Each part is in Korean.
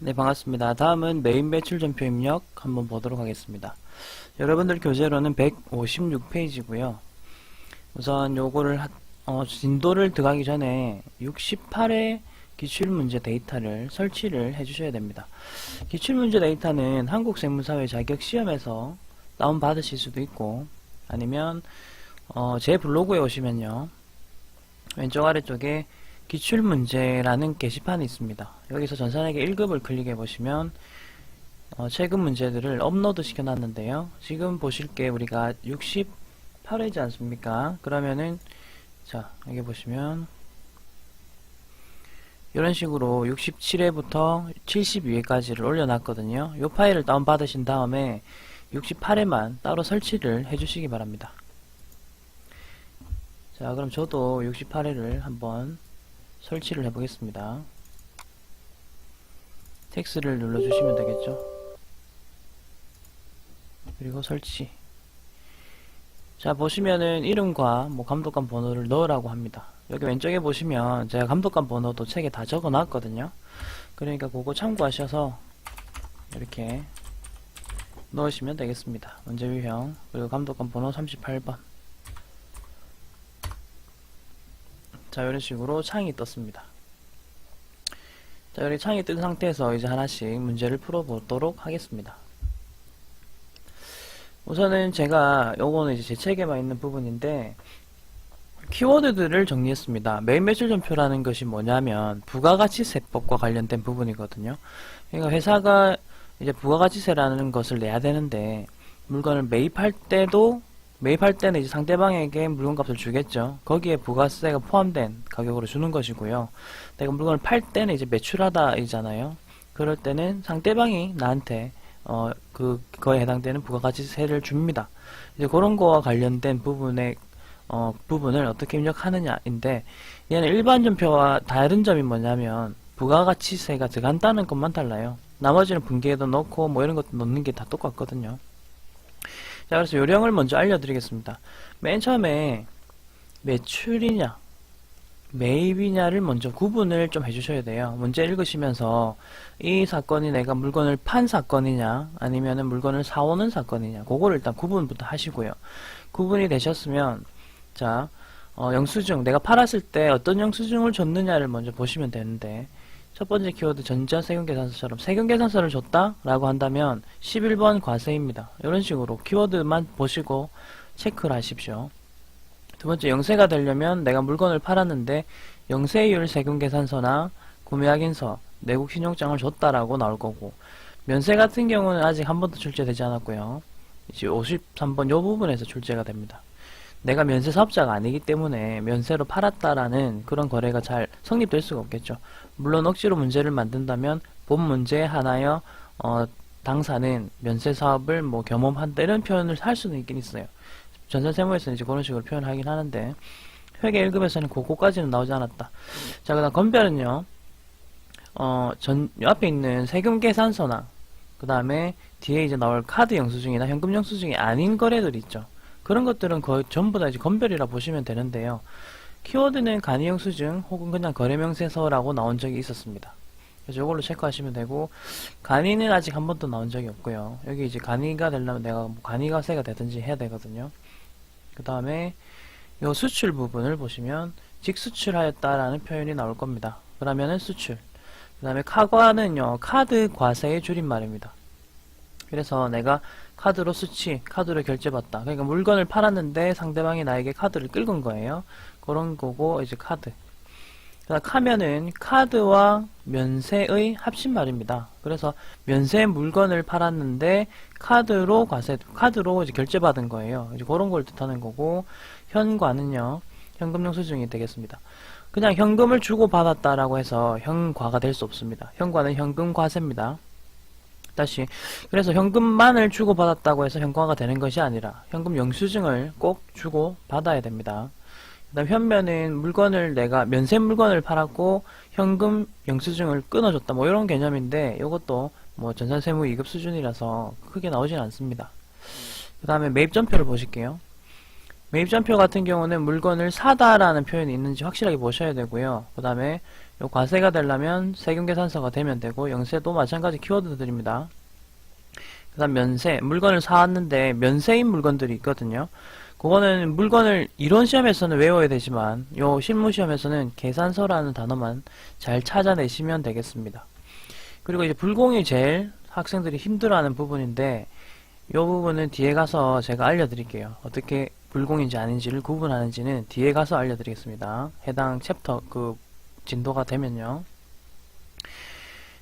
네, 반갑습니다. 다음은 메인 매출 전표 입력 한번 보도록 하겠습니다. 여러분들 교재로는 156페이지고요. 우선 요거를 진도를 들어가기 전에 68회 기출문제 데이터를 설치를 해주셔야 됩니다. 기출문제 데이터는 한국세무사회 자격시험에서 다운받으실 수도 있고, 아니면 제 블로그에 오시면요, 왼쪽 아래쪽에 기출문제라는 게시판이 있습니다. 여기서 전산회계 1급을 클릭해 보시면 최근 문제들을 업로드 시켜 놨는데요. 지금 보실 게 우리가 68회지 않습니까? 그러면은 자, 여기 보시면 이런 식으로 67회부터 72회까지를 올려놨거든요. 이 파일을 다운받으신 다음에 68회만 따로 설치를 해주시기 바랍니다. 자, 그럼 저도 68회를 한번 설치를 해보겠습니다. 텍스를 눌러주시면 되겠죠. 그리고 설치. 자, 보시면은 이름과 감독관 번호를 넣으라고 합니다. 여기 왼쪽에 보시면 제가 감독관 번호도 책에 다 적어 놨거든요. 그러니까 그거 참고하셔서 이렇게 넣으시면 되겠습니다. 문제 유형, 그리고 감독관 번호 38번. 자, 이런 식으로 창이 떴습니다. 자, 여기 창이 뜬 상태에서 이제 하나씩 문제를 풀어보도록 하겠습니다. 우선은 제가 요거는 이제 제 책에만 있는 부분인데, 키워드들을 정리했습니다. 메인 매출 전표라는 것이 뭐냐면 부가가치세법과 관련된 부분이거든요. 그러니까 회사가 이제 부가가치세라는 것을 내야 되는데, 물건을 매입할 때는 이제 상대방에게 물건값을 주겠죠. 거기에 부가세가 포함된 가격으로 주는 것이고요. 내가 물건을 팔 때는 이제 매출하다 이잖아요. 그럴 때는 상대방이 나한테 그거에 해당되는 부가가치세를 줍니다. 이제 그런 거와 관련된 부분을 어떻게 입력하느냐인데, 얘는 일반 전표와 다른 점이 뭐냐면 부가가치세가 들어간다는 것만 달라요. 나머지는 분기에도 넣고 이런 것도 넣는 게 다 똑같거든요. 자, 그래서 요령을 먼저 알려드리겠습니다. 맨 처음에 매출이냐 매입이냐를 먼저 구분을 좀 해주셔야 돼요. 문제 읽으시면서 이 사건이 내가 물건을 판 사건이냐 아니면은 물건을 사오는 사건이냐, 그거를 일단 구분부터 하시고요. 구분이 되셨으면 자, 영수증, 내가 팔았을 때 어떤 영수증을 줬느냐를 먼저 보시면 되는데, 첫 번째 키워드 전자세금계산서처럼 세금계산서를 줬다? 라고 한다면 11번 과세입니다. 이런 식으로 키워드만 보시고 체크를 하십시오. 두 번째, 영세가 되려면 내가 물건을 팔았는데 영세율 세금계산서나 구매확인서, 내국신용장을 줬다라고 나올 거고, 면세 같은 경우는 아직 한 번도 출제되지 않았고요. 이제 53번 요 부분에서 출제가 됩니다. 내가 면세 사업자가 아니기 때문에 면세로 팔았다라는 그런 거래가 잘 성립될 수가 없겠죠. 물론 억지로 문제를 만든다면 본 문제에 한하여 당사는 면세 사업을 겸업한다 이런 표현을 할 수는 있긴 있어요. 전산세무에서는 이제 그런 식으로 표현을 하긴 하는데, 회계 1급에서는 그거까지는 나오지 않았다. 자, 그다음 건별은요. 앞에 있는 세금 계산서나 그 다음에 뒤에 이제 나올 카드 영수증이나 현금 영수증이 아닌 거래들 있죠. 그런 것들은 거의 전부 다 이제 건별이라 보시면 되는데요. 키워드는 간이영수증 혹은 그냥 거래명세서라고 나온 적이 있었습니다. 그래서 이걸로 체크하시면 되고, 간이는 아직 한 번도 나온 적이 없고요. 여기 이제 간이가 되려면 내가 간이가세가 되든지 해야 되거든요. 그 다음에 요 수출 부분을 보시면 직수출하였다라는 표현이 나올 겁니다. 그러면은 수출. 그 다음에 카과는요, 카드 과세의 줄임말입니다. 그래서 내가 카드로 카드로 결제받다. 그러니까 물건을 팔았는데 상대방이 나에게 카드를 끌은 거예요. 그런 거고, 이제 카드. 그다음 카면은 카드와 면세의 합신말입니다. 그래서 면세 물건을 팔았는데 카드로 이제 결제받은 거예요. 이제 그런 걸 뜻하는 거고, 현과는요, 현금 영수증이 되겠습니다. 그냥 현금을 주고 받았다라고 해서 현과가 될 수 없습니다. 현과는 현금 과세입니다. 다시, 그래서 현금만을 주고 받았다고 해서 현과가 되는 것이 아니라 현금 영수증을 꼭 주고 받아야 됩니다. 그 다음 현면은 내가 면세 물건을 팔았고 현금 영수증을 끊어줬다, 이런 개념인데, 이것도 전산세무 2급 수준이라서 크게 나오진 않습니다. 그 다음에 매입전표를 보실게요. 매입전표 같은 경우는 물건을 사다라는 표현이 있는지 확실하게 보셔야 되고요. 그 다음에 요 과세가 되려면 세금계산서가 되면 되고, 영세도 마찬가지 키워드들입니다. 그 다음 면세, 물건을 사왔는데 면세인 물건들이 있거든요. 그거는 물건을 이론 시험에서는 외워야 되지만 요 실무 시험에서는 계산서라는 단어만 잘 찾아내시면 되겠습니다. 그리고 이제 불공이 제일 학생들이 힘들어하는 부분인데, 요 부분은 뒤에 가서 제가 알려드릴게요. 어떻게 불공인지 아닌지를 구분하는지는 뒤에 가서 알려드리겠습니다. 해당 챕터 진도가 되면요.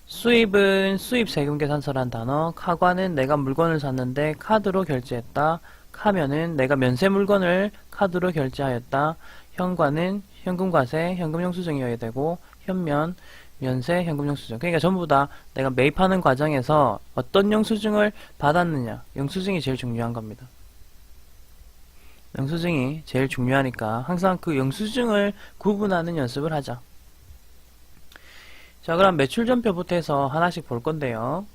수입은 수입세금계산서란 단어, 카과는 내가 물건을 샀는데 카드로 결제했다, 카면은 내가 면세 물건을 카드로 결제하였다, 현과는 현금과세, 현금영수증이어야 되고, 현면, 면세, 현금영수증. 그러니까 전부 다 내가 매입하는 과정에서 어떤 영수증을 받았느냐, 영수증이 제일 중요한 겁니다. 영수증이 제일 중요하니까 항상 그 영수증을 구분하는 연습을 하자. 자, 그럼 매출전표부터 해서 하나씩 볼 건데요.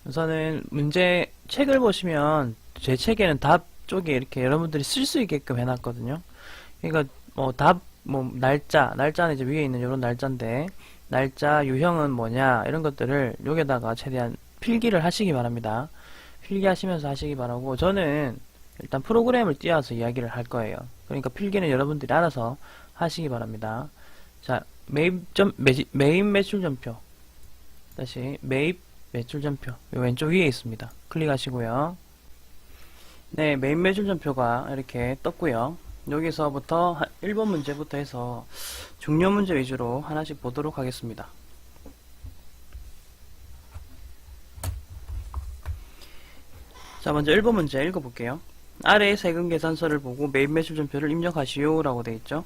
우선은 문제 책을 보시면 제 책에는 답 쪽에 이렇게 여러분들이 쓸 수 있게끔 해놨거든요. 그러니까 날짜는 이제 위에 있는 이런 날짜인데, 날짜, 유형은 뭐냐 이런 것들을 여기다가 최대한 필기를 하시기 바랍니다. 필기하시면서 하시기 바라고, 저는 일단 프로그램을 띄워서 이야기를 할 거예요. 그러니까 필기는 여러분들이 알아서 하시기 바랍니다. 자, 매입 매출전표. 다시 매입 매출전표. 왼쪽 위에 있습니다. 클릭하시고요. 네, 매입 매출전표가 이렇게 떴고요. 여기서부터 1번 문제부터 해서 중요 문제 위주로 하나씩 보도록 하겠습니다. 자, 먼저 1번 문제 읽어볼게요. 아래 세금계산서를 보고 매입 매출전표를 입력하시오 라고 되어 있죠.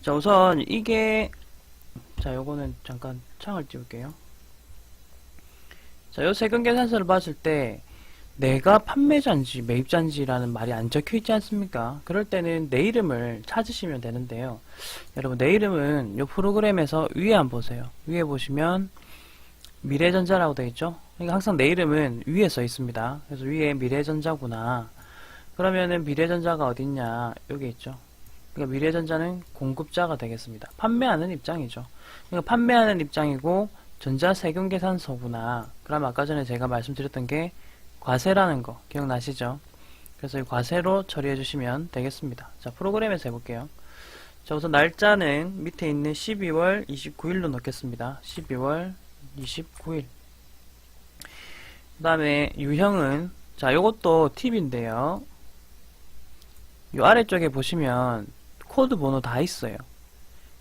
자, 우선 이게, 자, 요거는 잠깐 창을 띄울게요. 자, 요 세금계산서를 봤을 때 내가 판매자인지 매입자인지라는 말이 안 적혀 있지 않습니까? 그럴 때는 내 이름을 찾으시면 되는데요. 여러분, 내 이름은 요 프로그램에서 위에 한번 보세요. 위에 보시면 미래전자라고 되어 있죠? 그러니까 항상 내 이름은 위에 써 있습니다. 그래서 위에 미래전자구나. 그러면은 미래전자가 어딨냐? 여기 있죠. 그러니까 미래전자는 공급자가 되겠습니다. 판매하는 입장이죠. 그러니까 판매하는 입장이고 전자세금계산서구나. 그럼 아까 전에 제가 말씀드렸던 게 과세라는 거 기억나시죠? 그래서 이 과세로 처리해 주시면 되겠습니다. 자, 프로그램에서 해볼게요. 자, 우선 날짜는 밑에 있는 12월 29일로 넣겠습니다. 12월 29일. 그 다음에 유형은, 자, 요것도 팁인데요. 요 아래쪽에 보시면 코드 번호 다 있어요.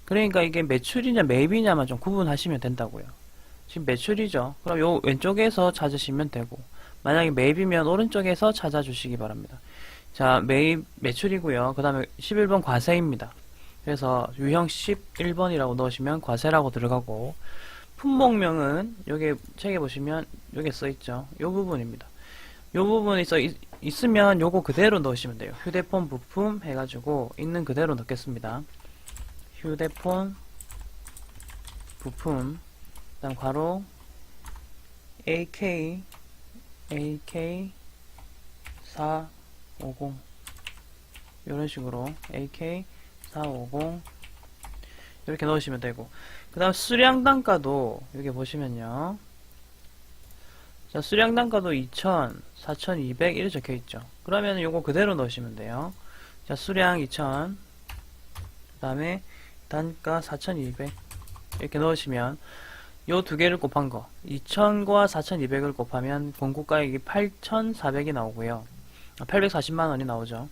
그러니까 이게 매출이냐 매입이냐만 좀 구분하시면 된다고요. 지금 매출이죠. 그럼 요 왼쪽에서 찾으시면 되고, 만약에 매입이면 오른쪽에서 찾아주시기 바랍니다. 자, 매입 매출이고요. 그 다음에 11번 과세입니다. 그래서 유형 11번이라고 넣으시면 과세라고 들어가고, 품목명은 여기 책에 보시면 여기 써있죠. 요 부분입니다. 요 부분이 있으면 요거 그대로 넣으시면 돼요. 휴대폰 부품 해가지고 있는 그대로 넣겠습니다. 휴대폰 부품, 그 다음 괄호 AK 450 이런 식으로 AK 450 이렇게 넣으시면 되고, 그 다음 수량 단가도 여기 보시면요. 자, 수량 단가도 2000, 4200 이렇게 적혀 있죠. 그러면 요거 그대로 넣으시면 돼요. 자, 수량 2000, 그 다음에 단가 4200 이렇게 넣으시면 요 두 개를 곱한 거 2000과 4200을 곱하면 공고가액이 8400이 나오고요. 840만원이 나오죠.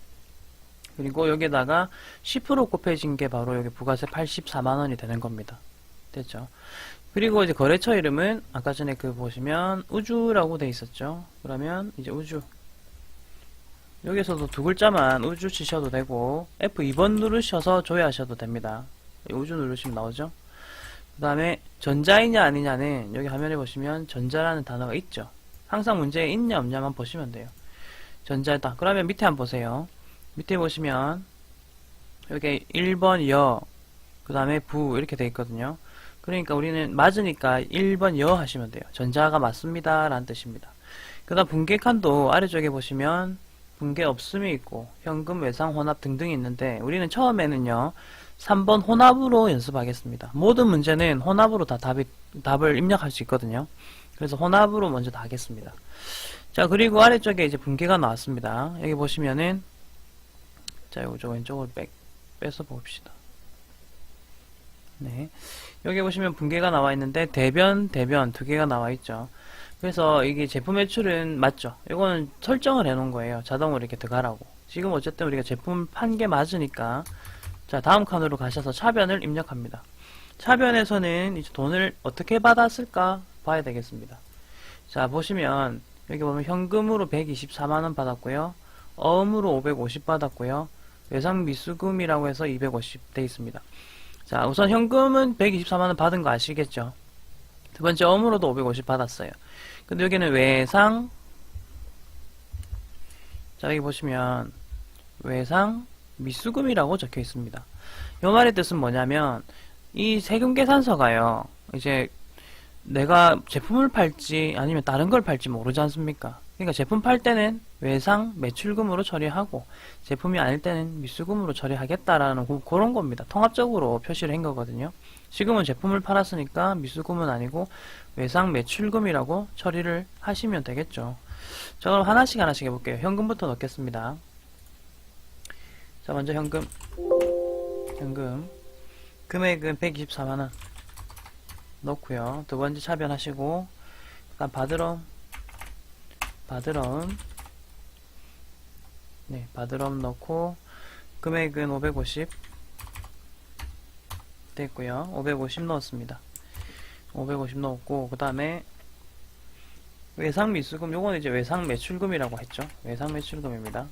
그리고 여기에다가 10% 곱해진 게 바로 여기 부가세 84만원이 되는 겁니다. 됐죠? 그리고 이제 거래처 이름은 아까 전에 보시면 우주라고 돼 있었죠. 그러면 이제 우주, 여기서도 두 글자만 우주 치셔도 되고 F2번 누르셔서 조회하셔도 됩니다. 우주 누르시면 나오죠. 그 다음에 전자이냐 아니냐는 여기 화면에 보시면 전자라는 단어가 있죠. 항상 문제에 있냐 없냐만 보시면 돼요. 전자다. 그러면 밑에 한번 보세요. 밑에 보시면 여기 1번 여, 그 다음에 부 이렇게 돼 있거든요. 그러니까 우리는 맞으니까 1번 여 하시면 돼요. 전자가 맞습니다 라는 뜻입니다. 그 다음 분계칸도 아래쪽에 보시면 분계 없음이 있고 현금 외상 혼합 등등이 있는데, 우리는 처음에는요 3번 혼합으로 연습하겠습니다. 모든 문제는 혼합으로 다 답을 입력할 수 있거든요. 그래서 혼합으로 먼저 다 하겠습니다. 자, 그리고 아래쪽에 이제 분계가 나왔습니다. 여기 보시면은, 자, 요거 왼쪽으로 빼서 봅시다. 네. 여기 보시면 분계가 나와 있는데, 대변 두 개가 나와 있죠. 그래서 이게 제품 매출은 맞죠? 이거는 설정을 해 놓은 거예요. 자동으로 이렇게 들어가라고. 지금 어쨌든 우리가 제품 판 게 맞으니까, 자, 다음 칸으로 가셔서 차변을 입력합니다. 차변에서는 이제 돈을 어떻게 받았을까 봐야 되겠습니다. 자, 보시면, 여기 보면 현금으로 124만원 받았고요. 어음으로 550 받았고요. 외상 미수금이라고 해서 250 돼 있습니다. 자, 우선 현금은 124만원 받은 거 아시겠죠? 두 번째 어음으로도 550 받았어요. 근데 여기는 외상, 자, 여기 보시면 외상 미수금이라고 적혀 있습니다. 요 말의 뜻은 뭐냐면 이 세금 계산서가요, 이제 내가 제품을 팔지 아니면 다른 걸 팔지 모르지 않습니까? 그러니까 제품 팔 때는 외상 매출금으로 처리하고 제품이 아닐 때는 미수금으로 처리하겠다라는 그런 겁니다. 통합적으로 표시를 한 거거든요. 지금은 제품을 팔았으니까 미수금은 아니고 외상 매출금이라고 처리를 하시면 되겠죠. 자, 그럼 하나씩 해볼게요. 현금부터 넣겠습니다. 자, 먼저 현금 금액은 124만원 넣고요. 두 번째 차변하시고, 그다음 바드럼 넣고, 금액은 550 됐고요. 550 넣었습니다. 550 넣었고, 그 다음에 외상 미수금, 요거는 이제 외상 매출금이라고 했죠. 외상 매출금입니다.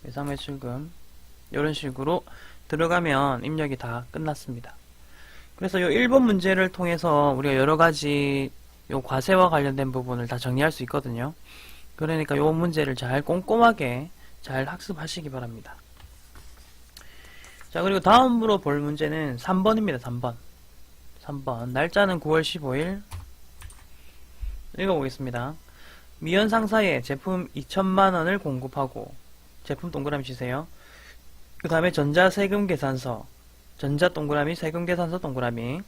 외상 매출금 이런 식으로 들어가면 입력이 다 끝났습니다. 그래서 요 1번 문제를 통해서 우리가 여러가지 요 과세와 관련된 부분을 다 정리할 수 있거든요. 그러니까 요 문제를 잘 꼼꼼하게 잘 학습하시기 바랍니다. 자, 그리고 다음으로 볼 문제는 3번입니다. 3번. 날짜는 9월 15일. 읽어보겠습니다. 미연 상사에 제품 2천만원을 공급하고, 제품 동그라미 치세요. 그 다음에 전자세금 계산서, 전자 동그라미, 세금 계산서 동그라미.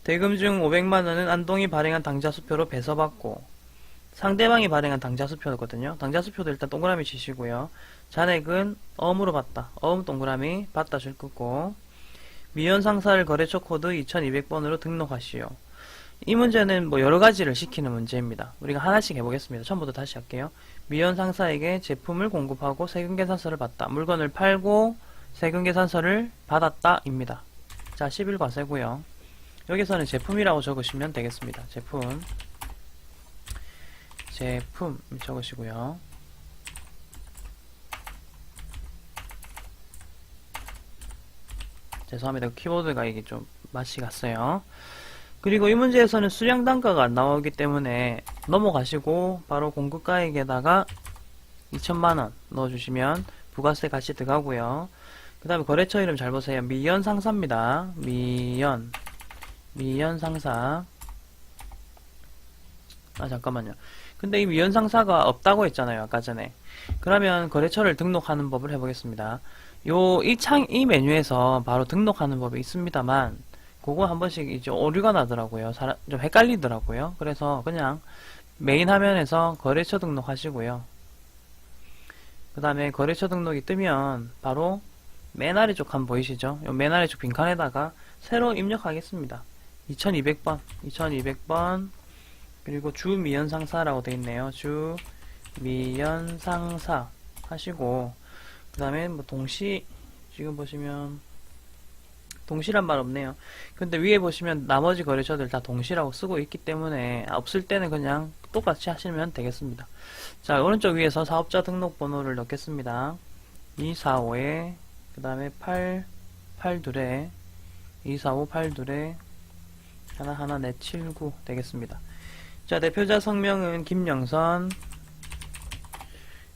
대금 중 500만원은 안동이 발행한 당자수표로 배서받고, 상대방이 발행한 당자수표거든요. 당자수표도 일단 동그라미 치시고요. 잔액은 어음으로 받다. 어음 동그라미, 받다 줄 긋고, 미연 상사를 거래처 코드 2200번으로 등록하시오. 이 문제는 뭐 여러가지를 시키는 문제입니다. 우리가 하나씩 해보겠습니다. 처음부터 다시 할게요. 미연 상사에게 제품을 공급하고 세금계산서를 받다. 물건을 팔고 세금계산서를 받았다 입니다. 자, 10일 과세고요. 여기서는 제품이라고 적으시면 되겠습니다. 제품 적으시고요. 죄송합니다. 키보드가 이게 좀 맛이 갔어요. 그리고 이 문제에서는 수량 단가가 안 나오기 때문에 넘어가시고 바로 공급가액에다가 2천만원 넣어주시면 부가세 같이 들어가고요. 그 다음에 거래처 이름 잘 보세요. 미연 상사입니다. 미연 상사. 아, 잠깐만요. 근데 이 미연 상사가 없다고 했잖아요, 아까 전에. 그러면 거래처를 등록하는 법을 해보겠습니다. 이 메뉴에서 바로 등록하는 법이 있습니다만, 그거 한 번씩 이제 오류가 나더라고요. 좀 헷갈리더라고요. 그래서 그냥 메인 화면에서 거래처 등록하시고요. 그 다음에 거래처 등록이 뜨면 바로 맨 아래쪽 한 보이시죠? 요 맨 아래쪽 빈칸에다가 새로 입력하겠습니다. 2200번 그리고 주미연상사라고 되어 있네요. 주미연상사 하시고, 그 다음에 뭐 지금 보시면 동시란 말 없네요. 근데 위에 보시면 나머지 거래처들 다 동시라고 쓰고 있기 때문에 없을 때는 그냥 똑같이 하시면 되겠습니다. 자, 오른쪽 위에서 사업자 등록번호를 넣겠습니다. 245에 그 다음에 82에 245 82에 하나 479 되겠습니다. 자, 대표자 성명은 김영선,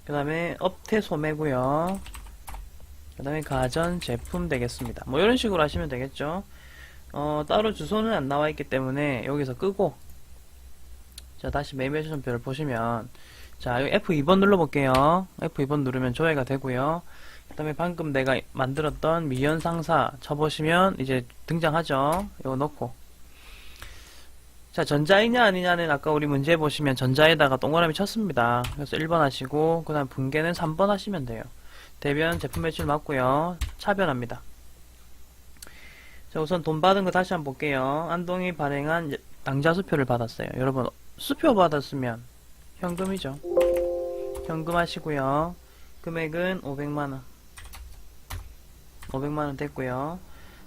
그 다음에 업태 소매고요. 그 다음에 가전제품 되겠습니다. 뭐 이런 식으로 하시면 되겠죠. 따로 주소는 안 나와 있기 때문에 여기서 끄고, 자, 다시 매매전표를 보시면, 자, 여기 F2번 눌러볼게요. F2번 누르면 조회가 되고요. 그다음에 방금 내가 만들었던 미연상사 쳐보시면 이제 등장하죠. 이거 넣고. 자, 전자이냐 아니냐는 아까 우리 문제 보시면 전자에다가 동그라미 쳤습니다. 그래서 1번 하시고 그 다음 분계는 3번 하시면 돼요. 대변 제품 매출 맞고요. 차변합니다. 자, 우선 돈 받은 거 다시 한번 볼게요. 안동이 발행한 당좌 수표를 받았어요. 여러분, 수표 받았으면 현금이죠. 현금 하시고요. 금액은 500만원. 500만원 됐고요.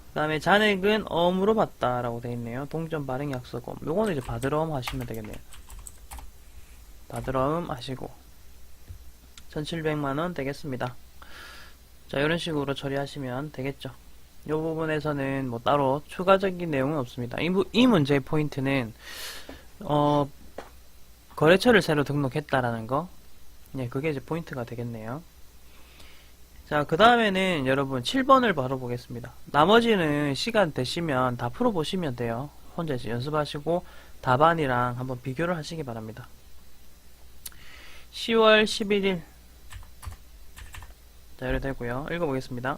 그 다음에 잔액은 엄으로 받다라고 되어 있네요. 동전 발행 약속금. 요거는 이제 받으러음 하시면 되겠네요. 받으러음 하시고 1700만원 되겠습니다. 자, 이런 식으로 처리하시면 되겠죠. 이 부분에서는 뭐 따로 추가적인 내용은 없습니다. 이 문제의 포인트는 거래처를 새로 등록했다라는 거. 네, 그게 이제 포인트가 되겠네요. 자, 그 다음에는 여러분 7번을 바로 보겠습니다. 나머지는 시간 되시면 다 풀어보시면 돼요. 혼자 이제 연습하시고 답안이랑 한번 비교를 하시기 바랍니다. 10월 11일. 자, 이렇게 되고요. 읽어보겠습니다.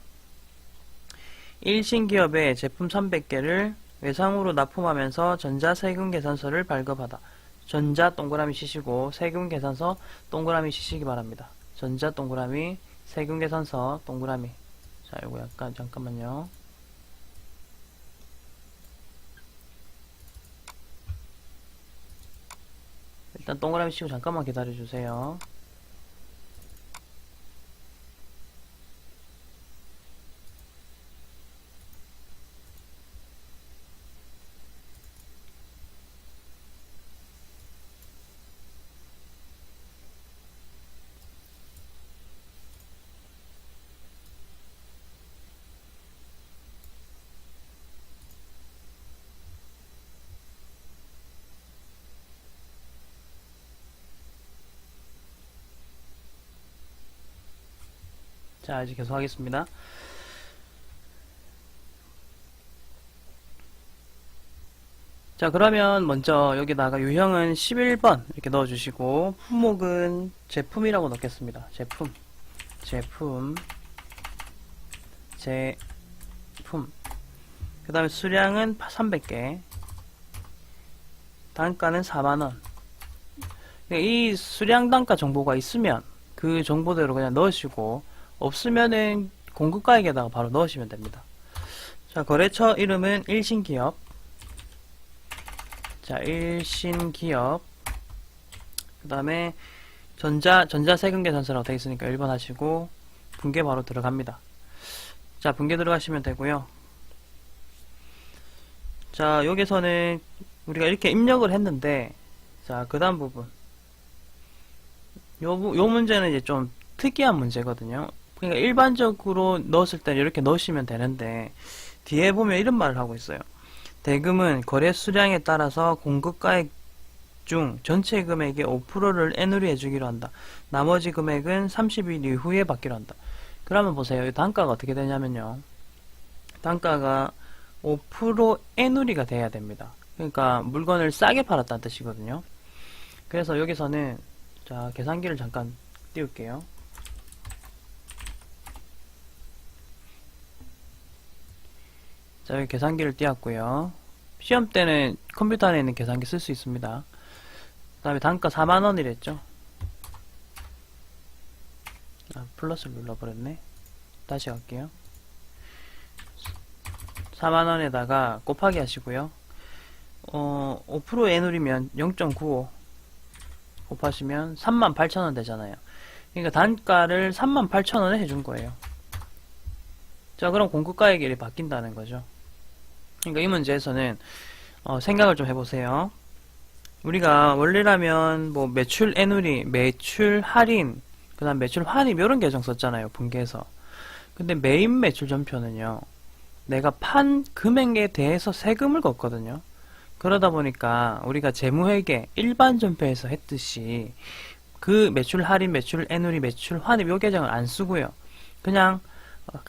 일신기업의 제품 300개를 외상으로 납품하면서 전자세금 계산서를 발급하다. 전자 동그라미 치시고 세금 계산서 동그라미 치시기 바랍니다. 전자 동그라미 세금 계산서 동그라미. 자, 이거 약간 잠깐만요. 일단 동그라미 치고 잠깐만 기다려 주세요. 자, 이제 계속 하겠습니다. 자, 그러면 먼저 여기다가 유형은 11번 이렇게 넣어주시고 품목은 제품이라고 넣겠습니다. 제품. 그 다음에 수량은 300개. 단가는 4만원. 이 수량 단가 정보가 있으면 그 정보대로 그냥 넣으시고 없으면은 공급가액에다가 바로 넣으시면 됩니다. 자, 거래처 이름은 일신기업. 자, 일신기업. 그 다음에 전자세금 계산서라고 되어 있으니까 1번 하시고 분계 바로 들어갑니다. 자, 분계 들어가시면 되고요. 자, 여기서는 우리가 이렇게 입력을 했는데, 자, 그 다음 부분. 요 문제는 이제 좀 특이한 문제거든요. 그러니까 일반적으로 넣었을 때는 이렇게 넣으시면 되는데, 뒤에 보면 이런 말을 하고 있어요. 대금은 거래 수량에 따라서 공급가액 중 전체 금액의 5%를 N으로 해주기로 한다. 나머지 금액은 30일 이후에 받기로 한다. 그러면 보세요. 이 단가가 어떻게 되냐면요. 단가가 5% N우리가 돼야 됩니다. 그러니까 물건을 싸게 팔았다는 뜻이거든요. 그래서 여기서는 자, 계산기를 잠깐 띄울게요. 자, 여기 계산기를 띄웠고요. 시험 때는 컴퓨터 안에 있는 계산기 쓸 수 있습니다. 그 다음에 단가 4만원이랬죠. 아, 플러스를 눌러버렸네. 다시 갈게요. 4만원에다가 곱하기 하시고요. 5% N우리면 0.95 곱하시면 38,000원 되잖아요. 그러니까 단가를 38,000원에 해준 거예요. 자, 그럼 공급가액이 이렇게 바뀐다는 거죠. 그러니까 이 문제에서는 생각을 좀 해보세요. 우리가 원래라면 뭐 매출 N우리, 매출 할인, 그 다음 매출 환입 이런 계정 썼잖아요. 분계해서. 근데 메인 매출 전표는요. 내가 판 금액에 대해서 세금을 걷거든요. 그러다 보니까 우리가 재무회계 일반 전표에서 했듯이 그 매출 할인, 매출 N우리, 매출 환입 요 계정을 안 쓰고요. 그냥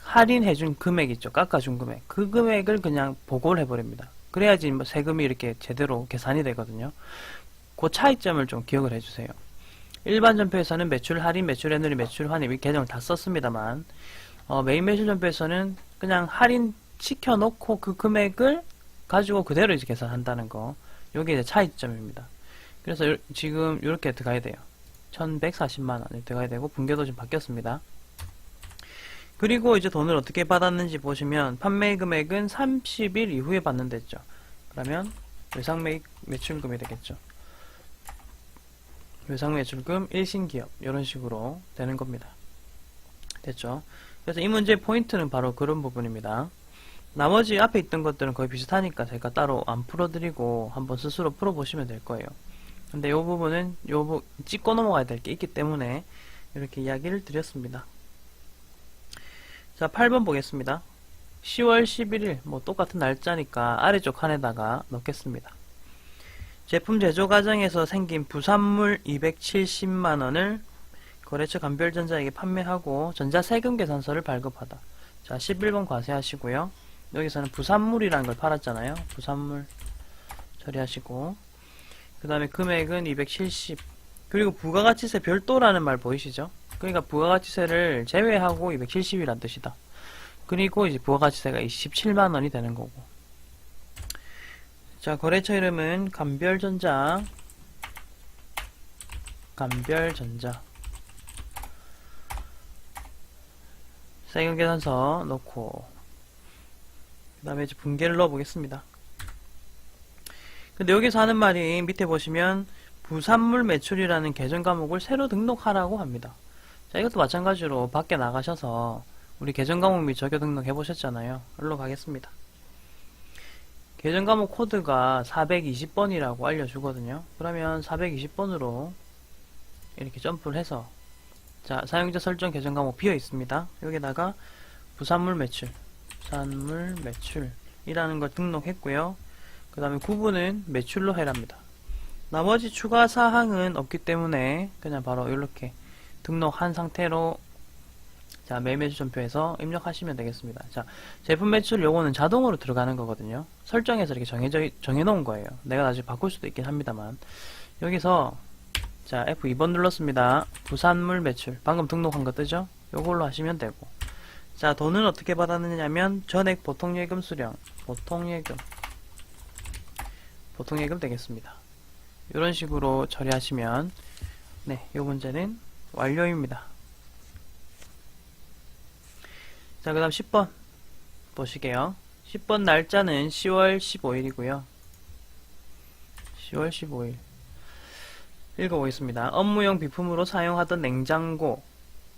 할인해준 금액 있죠. 깎아준 금액. 그 금액을 그냥 보고를 해버립니다. 그래야지 뭐 세금이 이렇게 제대로 계산이 되거든요. 그 차이점을 좀 기억을 해주세요. 일반 전표에서는 매출 할인, 매출 N우리, 매출 환입 이 계정을 다 썼습니다만 메인 매출전표에서는 그냥 할인 시켜놓고 그 금액을 가지고 그대로 이제 계산한다는 거. 요게 이제 차이점입니다. 그래서 지금 이렇게 들어가야 돼요. 1140만원 들어가야 되고, 분계도 지금 바뀌었습니다. 그리고 이제 돈을 어떻게 받았는지 보시면, 판매 금액은 30일 이후에 받는다 했죠. 그러면 외상 매출금이 되겠죠. 외상 매출금 일신기업, 이런 식으로 되는 겁니다. 됐죠? 그래서 이 문제의 포인트는 바로 그런 부분입니다. 나머지 앞에 있던 것들은 거의 비슷하니까 제가 따로 안 풀어드리고 한번 스스로 풀어보시면 될 거예요. 근데 이 부분은 짚고 넘어가야 될 게 있기 때문에 이렇게 이야기를 드렸습니다. 자, 8번 보겠습니다. 10월 11일, 뭐 똑같은 날짜니까 아래쪽 칸에다가 넣겠습니다. 제품 제조 과정에서 생긴 부산물 270만원을 거래처 감별전자에게 판매하고 전자세금 계산서를 발급하다. 자, 11번 과세하시고요. 여기서는 부산물이라는 걸 팔았잖아요. 부산물 처리하시고, 그 다음에 금액은 270. 그리고 부가가치세 별도라는 말 보이시죠? 그러니까 부가가치세를 제외하고 270이란 뜻이다. 그리고 이제 부가가치세가 27만원이 되는 거고. 자, 거래처 이름은 감별전자. 세금 계산서 넣고, 그 다음에 이제 분계를 넣어보겠습니다. 근데 여기서 하는 말이 밑에 보시면 부산물 매출이라는 계정 과목을 새로 등록하라고 합니다. 자, 이것도 마찬가지로 밖에 나가셔서 우리 계정 과목 및 적용 등록 해보셨잖아요. 일로 가겠습니다. 계정 과목 코드가 420번이라고 알려주거든요. 그러면 420번으로 이렇게 점프를 해서, 자, 사용자 설정 계정 과목 비어 있습니다. 여기다가 부산물 매출이라는 걸 등록했고요. 그 다음에 구분은 매출로 해랍니다. 나머지 추가 사항은 없기 때문에 그냥 바로 이렇게 등록한 상태로, 자, 매일 매출 전표에서 입력하시면 되겠습니다. 자, 제품 매출 요거는 자동으로 들어가는 거거든요. 설정해서 이렇게 정해놓은 거예요. 내가 나중에 바꿀 수도 있긴 합니다만. 여기서, 자, F2번 눌렀습니다. 부산물 매출. 방금 등록한 거 뜨죠? 요걸로 하시면 되고. 자, 돈은 어떻게 받았느냐면, 전액 보통예금 수령. 보통예금 되겠습니다. 이런 식으로 처리하시면, 네, 요 문제는 완료입니다. 자, 그 다음 10번 보시게요. 10번 날짜는 10월 15일이고요. 10월 15일. 읽어보겠습니다. 업무용 비품으로 사용하던 냉장고,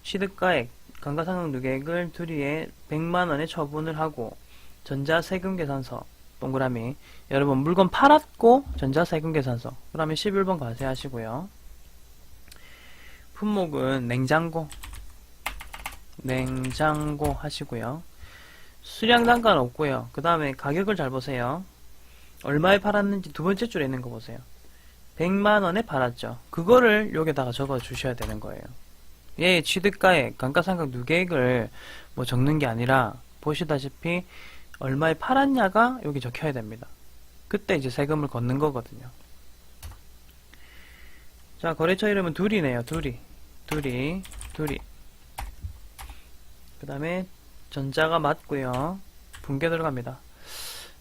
취득가액, 감가상각 누계액을 둘이에 100만원에 처분을 하고, 전자세금 계산서, 동그라미. 여러분, 물건 팔았고, 전자세금 계산서. 그러면 11번 과세하시고요. 품목은 냉장고 하시고요. 수량 단가는 없고요. 그 다음에 가격을 잘 보세요. 얼마에 팔았는지 두 번째 줄에 있는 거 보세요. 100만원에 팔았죠. 그거를 여기다가 적어 주셔야 되는 거예요. 얘 취득가액, 감가상각 누계액을 뭐 적는 게 아니라 보시다시피 얼마에 팔았냐가 여기 적혀야 됩니다. 그때 이제 세금을 걷는 거거든요. 자, 거래처 이름은 둘이네요. 둘이. 그 다음에 전자가 맞고요. 분계 들어갑니다.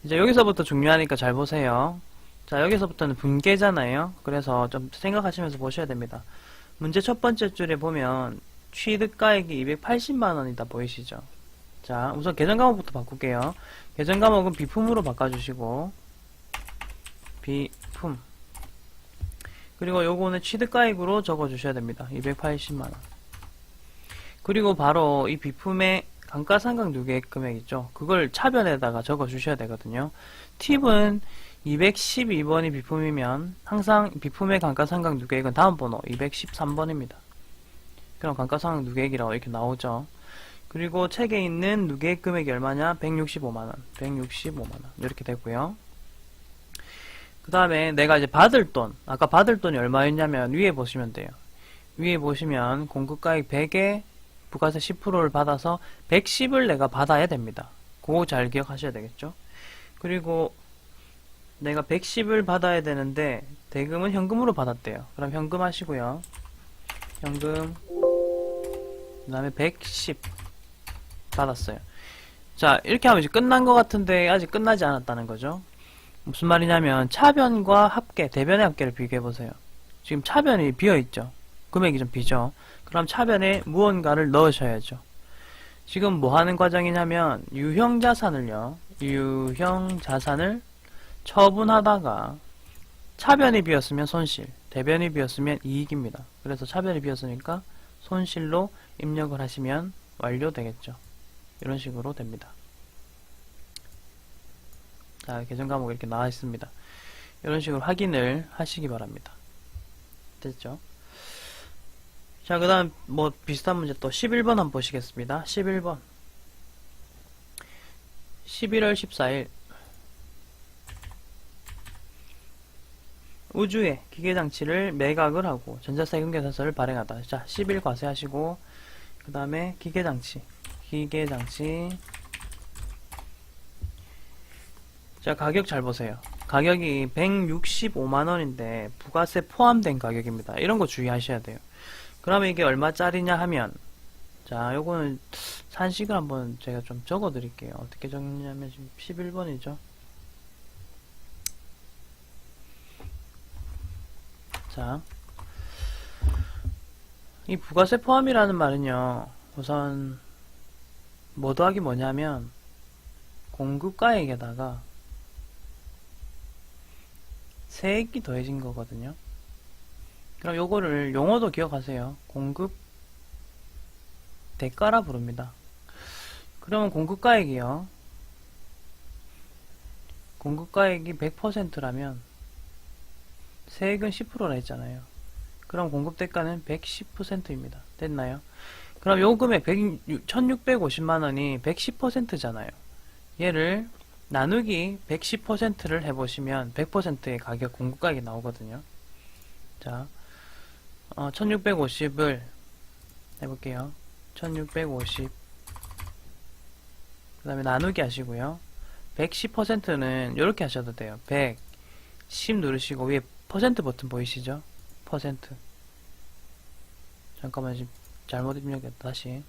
이제 여기서부터 중요하니까 잘 보세요. 자, 여기서부터는 분계잖아요. 그래서 좀 생각하시면서 보셔야 됩니다. 문제 첫 번째 줄에 보면 취득가액이 280만원이다 보이시죠? 자, 우선 계정 과목부터 바꿀게요. 계정 과목은 비품으로 바꿔주시고, 비품. 그리고 요거는 취득가액으로 적어주셔야 됩니다. 280만원. 그리고 바로 이 비품의 감가상각 누계액 금액 있죠? 그걸 차변에다가 적어주셔야 되거든요. 팁은 212번이 비품이면 항상 비품의 감가상각 누계액은 다음 번호 213번입니다. 그럼 감가상각 누계액이라고 이렇게 나오죠. 그리고 책에 있는 누계액 금액이 얼마냐? 165만원. 이렇게 되고요. 그 다음에 내가 이제 받을 돈, 아까 받을 돈이 얼마였냐면 위에 보시면 돼요. 위에 보시면 공급가액 100에 부가세 10%를 받아서 110을 내가 받아야 됩니다. 그거 잘 기억하셔야 되겠죠? 그리고 내가 110을 받아야 되는데 대금은 현금으로 받았대요. 그럼 현금 하시고요. 현금, 그 다음에 110. 받았어요. 자, 이렇게 하면 이제 끝난 것 같은데 아직 끝나지 않았다는 거죠. 무슨 말이냐면 차변과 합계, 대변의 합계를 비교해보세요. 지금 차변이 비어있죠. 금액이 좀 비죠. 그럼 차변에 무언가를 넣으셔야죠. 지금 뭐 하는 과정이냐면 유형자산을요. 유형자산을 처분하다가 차변이 비었으면 손실, 대변이 비었으면 이익입니다. 그래서 차변이 비었으니까 손실로 입력을 하시면 완료되겠죠. 이런 식으로 됩니다. 자, 계정 과목 이렇게 나와 있습니다. 이런 식으로 확인을 하시기 바랍니다. 됐죠? 자, 그 다음 뭐 비슷한 문제 또 11번 한번 보시겠습니다. 11번 11월 14일 우주에 기계장치를 매각을 하고 전자세금계산서를 발행하다. 자, 10일 과세하시고 그 다음에 기계장치 자, 가격 잘 보세요. 가격이 165만원인데 부가세 포함된 가격입니다. 이런 거 주의하셔야 돼요. 그러면 이게 얼마짜리냐 하면, 자, 요거는 산식을 한번 제가 좀 적어 드릴게요. 어떻게 적느냐면 지금 11번이죠. 자, 이 부가세 포함이라는 말은요, 우선 뭐 더하기 뭐냐면 공급가액에다가 세액이 더해진 거거든요. 그럼 요거를 용어도 기억하세요. 공급 대가라 부릅니다. 그러면 공급가액이요. 공급가액이 100%라면 세액은 10%라 했잖아요. 그럼 공급대가는 110%입니다. 됐나요? 그럼 요 금액 1650만원이 110%잖아요. 얘를 나누기 110%를 해보시면 100%의 가격 공급가격이 나오거든요. 자, 1650을 해볼게요. 1650 그 다음에 나누기 하시고요. 110%는 이렇게 하셔도 돼요. 110 누르시고 위에 퍼센트 버튼 보이시죠? 퍼센트. 잠깐만, 지금 잘못 입력했다. 다시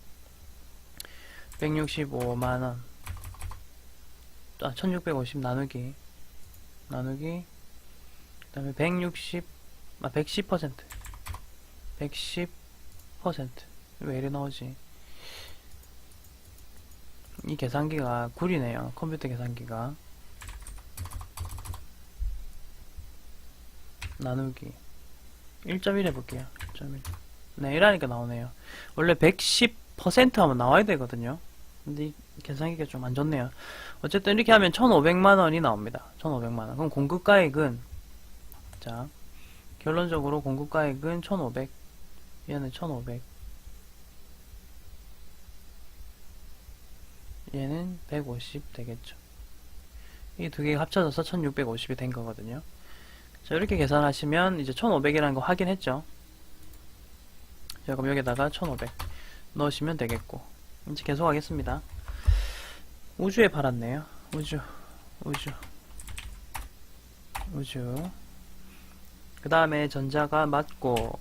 165만원 1650 나누기 그 다음에 110% 110% 왜 이래 나오지? 이 계산기가 구리네요. 컴퓨터 계산기가. 나누기 1.1 해볼게요. 1.1. 네, 이러니까 나오네요. 원래 110% 하면 나와야 되거든요. 근데 이 계산기가 좀 안 좋네요. 어쨌든 이렇게 하면 1,500만원이 나옵니다. 1,500만원. 그럼 공급가액은, 자, 결론적으로 공급가액은 1,500. 얘는 1,500. 얘는 150 되겠죠. 이 두 개가 합쳐져서 1,650이 된 거거든요. 자, 이렇게 계산하시면 이제 1,500이라는 거 확인했죠. 자, 그럼 여기다가 1,500 넣으시면 되겠고, 이제 계속 하겠습니다. 우주에 팔았네요. 우주. 그 다음에 전자가 맞고,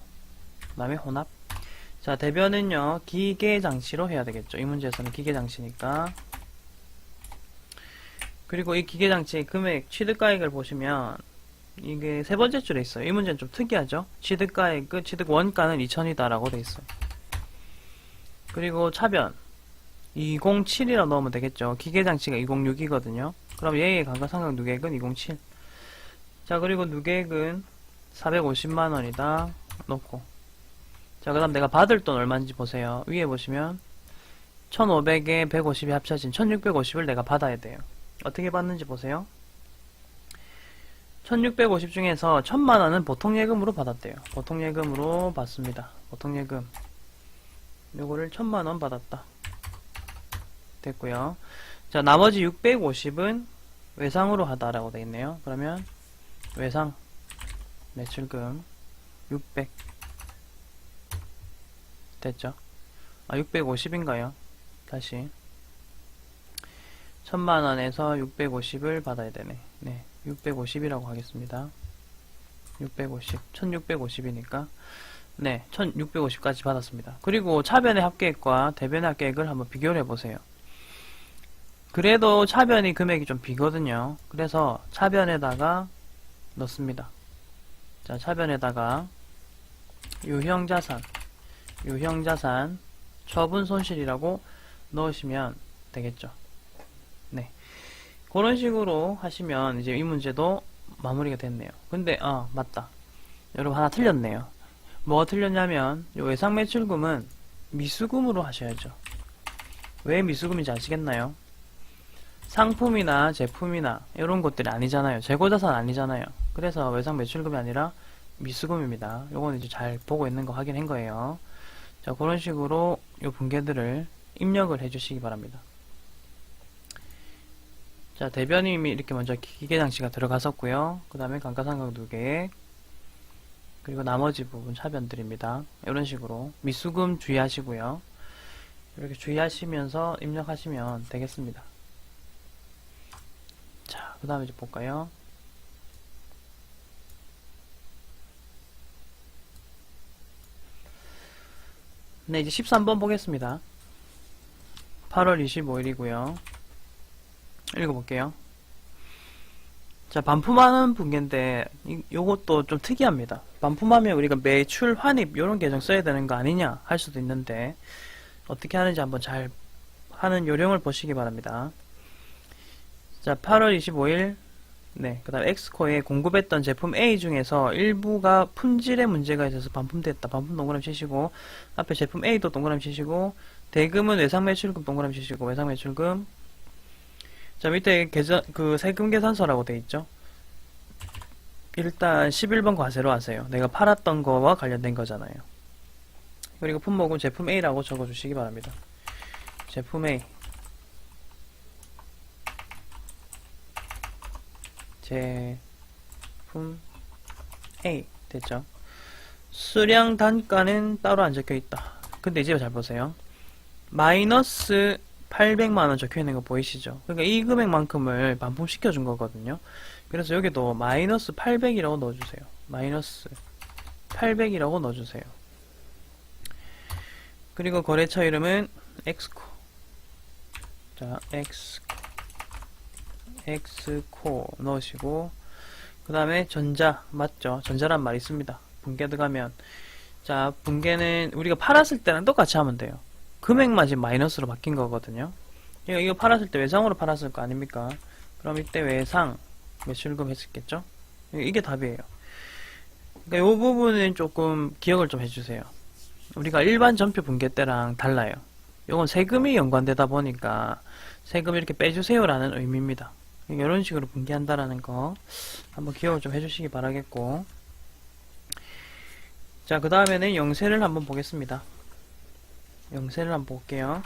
그 다음에 혼합. 자, 대변은요, 기계장치로 해야 되겠죠. 이 문제에서는 기계장치니까. 그리고 이 기계장치의 금액, 취득가액을 보시면, 이게 세 번째 줄에 있어요. 이 문제는 좀 특이하죠. 취득가액, 취득 원가는 2,000이다라고 돼 있어요. 그리고 차변 207이라고 넣으면 되겠죠. 기계장치가 206이거든요. 그럼 얘의 감가상각 누계액은 207. 자, 그리고 누계액은 450만원이다 넣고, 자, 그 다음 내가 받을 돈 얼마인지 보세요. 위에 보시면 1500에 150이 합쳐진 1650을 내가 받아야 돼요. 어떻게 받는지 보세요. 1650 중에서 1000만원은 보통예금으로 받았대요. 보통예금으로 받습니다. 보통예금 요거를 1000만원 받았다. 됐고요. 자, 나머지 650은 외상으로 하다라고 되겠네요. 그러면 외상 매출금 600 됐죠? 650인가요? 다시 1000만원에서 650을 받아야 되네. 네, 650이라고 하겠습니다. 650, 1650이니까 네, 1650까지 받았습니다. 그리고 차변의 합계액과 대변의 합계액을 한번 비교를 해보세요. 그래도 차변이 금액이 좀 비거든요. 그래서 차변에다가 넣습니다. 자, 차변에다가 유형자산, 처분 손실이라고 넣으시면 되겠죠. 네. 그런 식으로 하시면 이제 이 문제도 마무리가 됐네요. 근데, 맞다. 여러분 하나 틀렸네요. 뭐가 틀렸냐면, 요 외상매출금은 미수금으로 하셔야죠. 왜 미수금인지 아시겠나요? 상품이나 제품이나 이런 것들이 아니잖아요. 재고자산 아니잖아요. 그래서 외상매출금이 아니라 미수금입니다. 요거는 이제 잘 보고 있는 거 확인한 거예요. 자, 그런 식으로 요 분계들을 입력을 해주시기 바랍니다. 자, 대변임이 이렇게 먼저 기계장치가 들어갔었고요. 그 다음에 감가상각 누계, 그리고 나머지 부분 차변들입니다. 이런 식으로 미수금 주의하시고요. 이렇게 주의하시면서 입력하시면 되겠습니다. 자, 그 다음에 이제 볼까요? 네, 이제 13번 보겠습니다. 8월 25일이고요. 읽어볼게요. 자, 반품하는 분계인데 요것도 좀 특이합니다. 반품하면 우리가 매출, 환입 요런 계정 써야 되는 거 아니냐 할 수도 있는데 어떻게 하는지 한번 잘 하는 요령을 보시기 바랍니다. 자, 8월 25일 네, 그 다음 엑스코에 공급했던 제품 A 중에서 일부가 품질에 문제가 있어서 반품됐다. 반품 동그라미 치시고 앞에 제품 A도 동그라미 치시고 대금은 외상매출금 동그라미 치시고 외상매출금. 자, 밑에 세금 계산서라고 돼 있죠. 일단 11번 과세로 하세요. 내가 팔았던 거와 관련된 거잖아요. 그리고 품목은 제품 A라고 적어주시기 바랍니다. 제품 A. 제품 A 됐죠. 수량 단가는 따로 안 적혀 있다. 근데 이제 잘 보세요. 마이너스 800만원 적혀 있는 거 보이시죠? 그러니까 이 금액만큼을 반품시켜 준 거거든요. 그래서 여기도 마이너스 800이라고 넣어주세요. 마이너스 800이라고 넣어주세요. 그리고 거래처 이름은 엑스코. 자, 엑스코 넣으시고 그 다음에 전자 맞죠? 전자란 말이 있습니다. 분계 들어가면 자, 분계는 우리가 팔았을 때랑 똑같이 하면 돼요. 금액만 지금 마이너스로 바뀐 거거든요. 이거 팔았을 때 외상으로 팔았을 거 아닙니까? 그럼 이때 외상 매출금 했었겠죠? 이게 답이에요. 그러니까 이 부분은 조금 기억을 좀 해주세요. 우리가 일반 전표 분계 때랑 달라요. 이건 세금이 연관되다 보니까 세금 이렇게 빼주세요라는 의미입니다. 이런 식으로 분계한다라는 거 한번 기억을 좀 해주시기 바라겠고, 자, 그 다음에는 영세를 한번 보겠습니다. 영세를 한번 볼게요.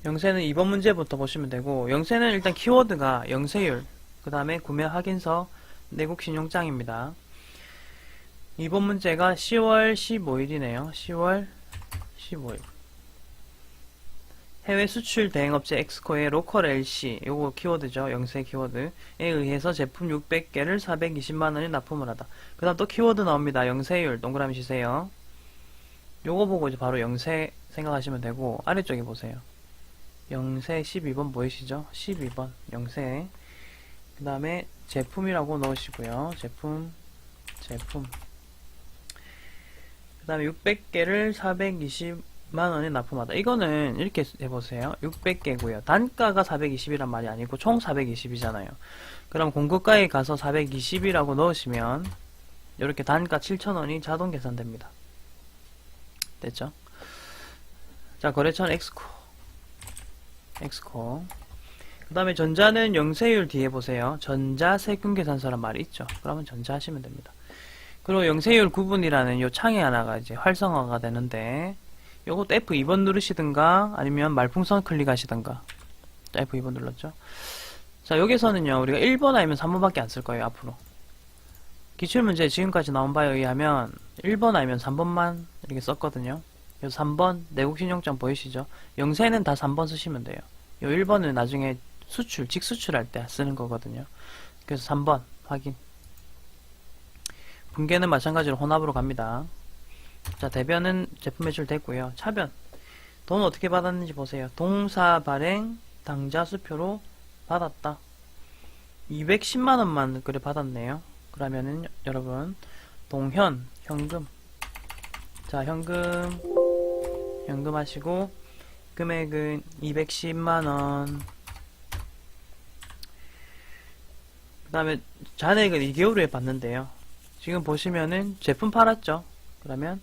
영세는 2번 문제부터 보시면 되고, 영세는 일단 키워드가 영세율, 그 다음에 구매 확인서, 내국 신용장입니다. 2번 문제가 10월 15일이네요. 10월 15일. 해외 수출 대행업체 엑스코의 로컬 LC, 요거 키워드죠. 영세 키워드에 의해서 제품 600개를 420만원에 납품을 하다. 그 다음 또 키워드 나옵니다. 영세율, 동그라미 치세요. 요거 보고 이제 바로 영세 생각하시면 되고, 아래쪽에 보세요. 영세 12번 보이시죠? 12번 영세. 그 다음에 제품이라고 넣으시고요. 제품. 그 다음에 600개를 420만원에 납품하다. 이거는 이렇게 해보세요. 600개고요. 단가가 420이란 말이 아니고 총 420이잖아요. 그럼 공급가에 가서 420이라고 넣으시면 이렇게 단가 7,000원이 자동 계산됩니다. 됐죠? 자, 거래처는 엑스코. 그 다음에 전자는 영세율 뒤에 보세요. 전자 세금 계산서란 말이 있죠. 그러면 전자 하시면 됩니다. 그리고 영세율 구분이라는 요 창이 하나가 이제 활성화가 되는데, 요것도 F2번 누르시든가 아니면 말풍선 클릭하시든가. 자, F2번 눌렀죠. 자, 여기서는요 우리가 1번 아니면 3번밖에 안 쓸 거예요. 앞으로 기출문제 지금까지 나온 바에 의하면 1번 아니면 3번만 이렇게 썼거든요. 요 3번 내국신용장 보이시죠? 영세는 다 3번 쓰시면 돼요. 요 1번은 나중에 직수출할 때 쓰는 거거든요. 그래서 3번 확인. 분계는 마찬가지로 혼합으로 갑니다. 자, 대변은 제품 매출 됐고요. 차변 돈 어떻게 받았는지 보세요. 동사 발행 당좌 수표로 받았다. 210만원만 그래 받았네요. 그러면은 여러분 동현 현금, 자 현금 하시고 금액은 210만원. 그 다음에 잔액은 2개월 후에 받는데요. 지금 보시면은 제품 팔았죠. 그러면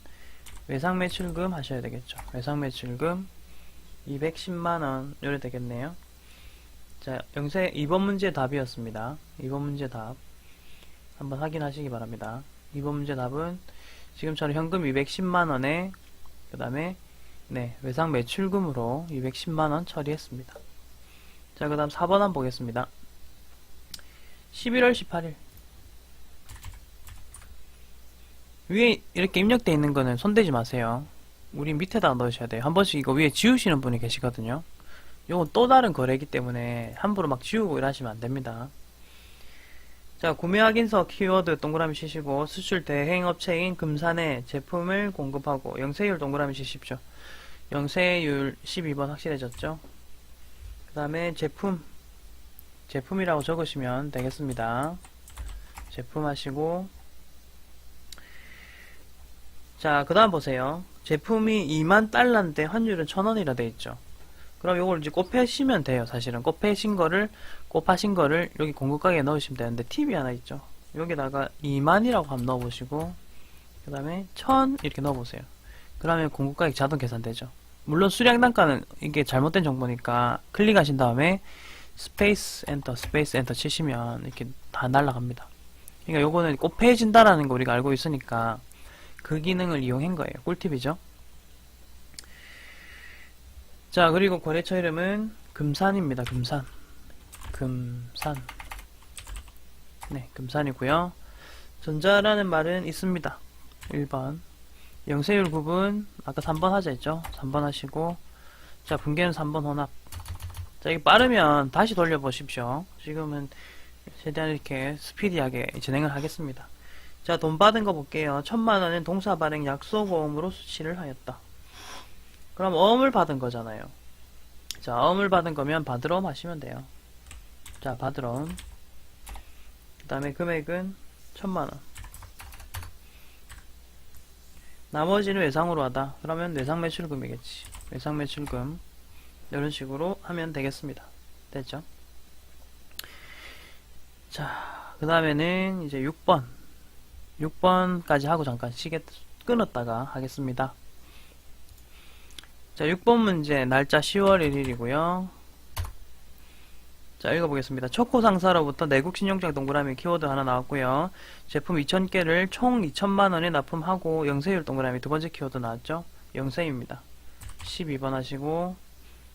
외상 매출금 하셔야 되겠죠. 외상 매출금 210만원 요래 되겠네요. 자, 영세 2번 문제 답이었습니다. 2번 문제 답 한번 확인하시기 바랍니다. 2번 문제 답은 지금처럼 현금 210만원에 그 다음에 네, 외상 매출금으로 210만원 처리했습니다. 자, 그 다음 4번 한번 보겠습니다. 11월 18일 위에 이렇게 입력되어 있는 거는 손대지 마세요. 우리 밑에다 넣으셔야 돼요. 한 번씩 이거 위에 지우시는 분이 계시거든요. 요건 또 다른 거래이기 때문에 함부로 막 지우고 이러시면 안 됩니다. 자, 구매 확인서 키워드 동그라미 치시고 수출 대행업체인 금산에 제품을 공급하고 영세율 동그라미 치십시오. 영세율 12번 확실해졌죠? 그 다음에 제품이라고 적으시면 되겠습니다. 제품 하시고 자, 그 다음 보세요. 제품이 2만 달러인데 환율은 1000원이라 돼 있죠. 그럼 요걸 이제 곱하시면 돼요. 사실은 곱하신 거를 여기 공급가게에 넣으시면 되는데 팁이 하나 있죠. 여기다가 2만이라고 한번 넣어보시고 그 다음에 1000 이렇게 넣어보세요. 그러면 공급가격 자동 계산되죠. 물론 수량 단가는 이게 잘못된 정보니까 클릭하신 다음에 스페이스 엔터 치시면 이렇게 다 날아갑니다. 그러니까 요거는 곱해진다라는 거 우리가 알고 있으니까 그 기능을 이용한 거예요. 꿀팁이죠. 자, 그리고 거래처 이름은 금산입니다. 금산. 네, 금산이고요. 전자라는 말은 있습니다. 1번. 영세율 구분 아까 3번 하자 했죠. 3번 하시고 자, 분계는 3번 혼합. 자, 이게 빠르면 다시 돌려보십시오. 지금은 최대한 이렇게 스피디하게 진행을 하겠습니다. 자, 돈 받은 거 볼게요. 1000만원은 동사 발행 약속어음으로 수취를 하였다. 그럼 어음을 받은 거잖아요. 자, 어음을 받은 거면 받으러 하시면 돼요. 자, 받으러. 그 다음에 금액은 1000만원. 나머지는 외상으로 하다. 그러면 외상 매출금이겠지. 외상 매출금. 이런 식으로 하면 되겠습니다. 됐죠? 자, 그 다음에는 이제 6번까지 하고 잠깐 끊었다가 하겠습니다. 자, 6번 문제 날짜 10월 1일이고요. 자, 읽어보겠습니다. 초코 상사로부터 내국 신용장 동그라미 키워드 하나 나왔고요. 제품 2000개를 총 2000만원에 납품하고 영세율 동그라미 두 번째 키워드 나왔죠. 영세입니다. 12번 하시고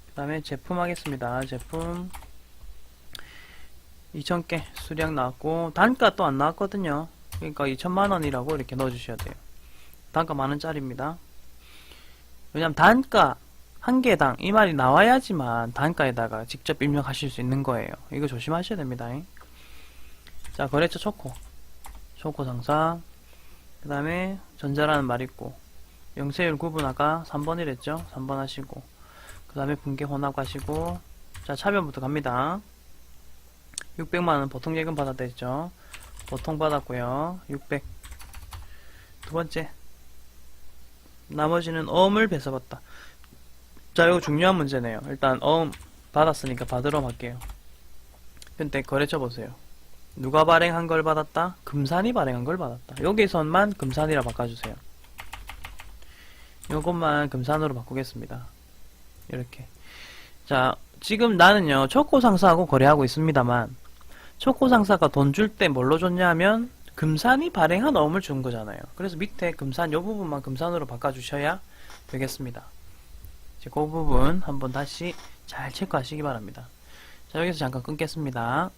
그 다음에 제품 하겠습니다. 제품 2000개 수량 나왔고 단가 또 안 나왔거든요. 그러니까 2000만원이라고 이렇게 넣어주셔야 돼요. 단가 만원짜리입니다. 왜냐면 단가 한 개당 이 말이 나와야지만 단가에다가 직접 입력하실 수 있는 거예요. 이거 조심하셔야 됩니다. 자, 거래처 초코 상사. 그 다음에 전자라는 말 있고 영세율 구분 아까 3번이랬죠. 3번 하시고 그 다음에 분계 혼합 하시고 자, 차변부터 갑니다. 600만원 보통 예금 받았다 했죠. 보통 받았고요. 600. 두 번째. 나머지는 어음을 뺏어봤다. 자, 이거 중요한 문제네요. 일단 어음 받았으니까 받으러 갈게요. 근데 거래처 보세요. 누가 발행한 걸 받았다? 금산이 발행한 걸 받았다. 여기선만 금산이라 바꿔주세요. 요것만 금산으로 바꾸겠습니다. 이렇게. 자, 지금 나는요 초코 상사하고 거래하고 있습니다만 초코 상사가 돈 줄 때 뭘로 줬냐 하면 금산이 발행한 어음을 준 거잖아요. 그래서 밑에 금산 요 부분만 금산으로 바꿔주셔야 되겠습니다. 이제 그 부분 한번 다시 잘 체크하시기 바랍니다. 자, 여기서 잠깐 끊겠습니다.